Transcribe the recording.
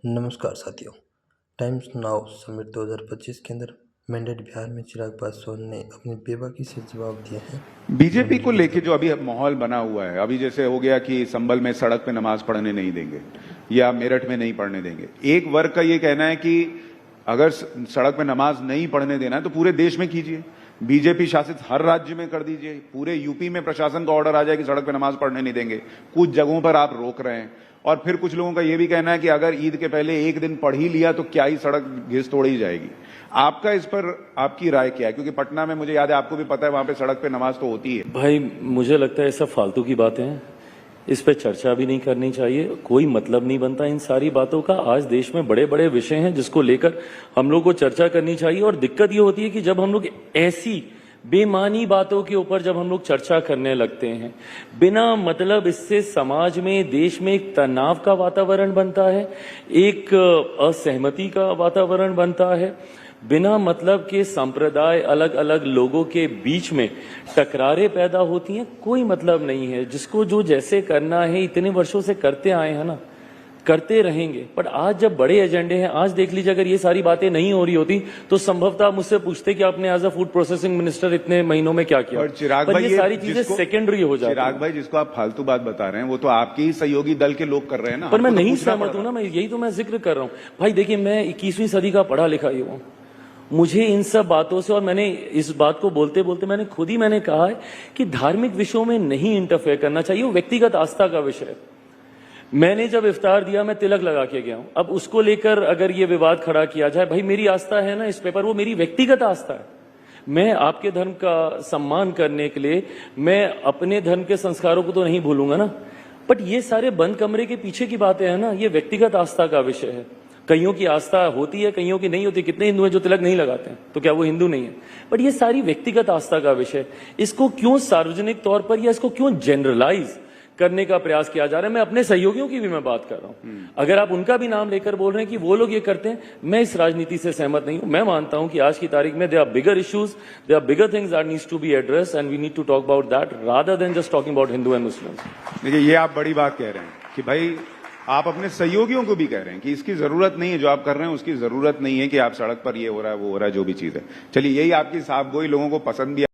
नमस्कार साथियों, times now summit 2025 के अंदर मैंडेट बिहार में चिराग पासवान ने अपनी बेबाकी से जवाब दिए हैं। बीजेपी को लेके जो अभी माहौल बना हुआ है, अभी जैसे हो गया कि संभल में सड़क पे नमाज पढ़ने नहीं देंगे या मेरठ में नहीं पढ़ने देंगे। एक वर्ग का ये कहना है कि अगर सड़क पे नमाज नहीं पढ़ने देना है तो पूरे देश में कीजिए, बीजेपी शासित हर राज्य में कर दीजिए। पूरे यूपी में प्रशासन का ऑर्डर आ जाए कि सड़क पे नमाज पढ़ने नहीं देंगे। कुछ जगहों पर आप रोक रहे हैं। और फिर कुछ लोगों का यह भी कहना है कि अगर ईद के पहले एक दिन पढ़ ही लिया तो क्या ही सड़क घिस तोड़ी जाएगी। आपका इस पर आपकी राय क्या है? क्योंकि पटना में मुझे याद है, आपको भी पता है, वहां पे सड़क पे नमाज तो होती है। भाई मुझे लगता है सब फालतू की बातें हैं, इस पे चर्चा भी नहीं करनी चाहिए। कोई मतलब नहीं बनता इन सारी बातों का। आज देश में बड़े बड़े विषय हैं जिसको लेकर हम लोग को चर्चा करनी चाहिए। और दिक्कत ये होती है कि जब हम लोग ऐसी बेमानी बातों के ऊपर जब हम लोग चर्चा करने लगते हैं बिना मतलब, इससे समाज में, देश में एक तनाव का वातावरण बनता है, एक असहमति का वातावरण बनता है। बिना मतलब के संप्रदाय, अलग अलग लोगों के बीच में टकरारें पैदा होती हैं। कोई मतलब नहीं है। जिसको जो जैसे करना है इतने वर्षों से करते आए हैं ना, करते रहेंगे। पर आज जब बड़े एजेंडे हैं, आज देख लीजिए, अगर ये सारी बातें नहीं हो रही होती तो संभवतः मुझसे पूछते कि आपने as a food processing minister इतने महीनों में क्या किया। और चिराग भाई, ये सारी चीजें सेकेंडरी हो जाती हैं। चिराग भाई, जिसको आप फालतू बात बता रहे हैं वो तो आपके ही सहयोगी दल के लोग कर रहे हैं ना। पर मैं नहीं सहमत हूं ना, मैं यही तो मैं जिक्र कर रहा हूं। भाई देखिए, मैं 21वीं सदी का पढ़ा लिखा ही हूं। मुझे इन सब बातों से, और मैंने इस बात को बोलते बोलते मैंने कहा है कि धार्मिक विषयों में नहीं इंटरफेयर करना चाहिए। वो व्यक्तिगत आस्था का विषय है। मैंने जब इफ्तार दिया, मैं तिलक लगा के गया हूं। अब उसको लेकर अगर ये विवाद खड़ा किया जाए, भाई मेरी आस्था है ना इस पेपर, वो मेरी व्यक्तिगत आस्था है। मैं आपके धर्म का सम्मान करने के लिए मैं अपने धर्म के संस्कारों को तो नहीं भूलूंगा ना। बट ये सारे बंद कमरे के पीछे की बातें हैं ना, ये व्यक्तिगत आस्था का विषय है। कईयों की आस्था होती है, कईयों की नहीं होती। कितने हिंदू हैं जो तिलक नहीं लगाते हैं, तो क्या वो हिंदू नहीं है? बट ये सारी व्यक्तिगत आस्था का विषय, इसको क्यों सार्वजनिक तौर पर या इसको क्यों जनरलाइज करने का प्रयास किया जा रहा है? मैं अपने सहयोगियों की भी मैं बात कर रहा हूं। अगर आप उनका भी नाम लेकर बोल रहे हैं कि वो लोग ये करते हैं, मैं इस राजनीति से सहमत नहीं हूं। मैं मानता हूं कि आज की तारीख में there are bigger issues, there are bigger things that needs to be addressed and we need to talk about that rather than just talking about Hindu and Muslims. देखिए, ये आप बड़ी बात कह रहे हैं कि भाई आप अपने सहयोगियों को भी कह रहे हैं कि इसकी जरूरत नहीं है, जो आप कर रहे हैं उसकी जरूरत नहीं है कि आप सड़क पर ये हो रहा है वो हो रहा है, जो भी चीज है। चलिए, यही आपकी साफगोई लोगों को पसंद भी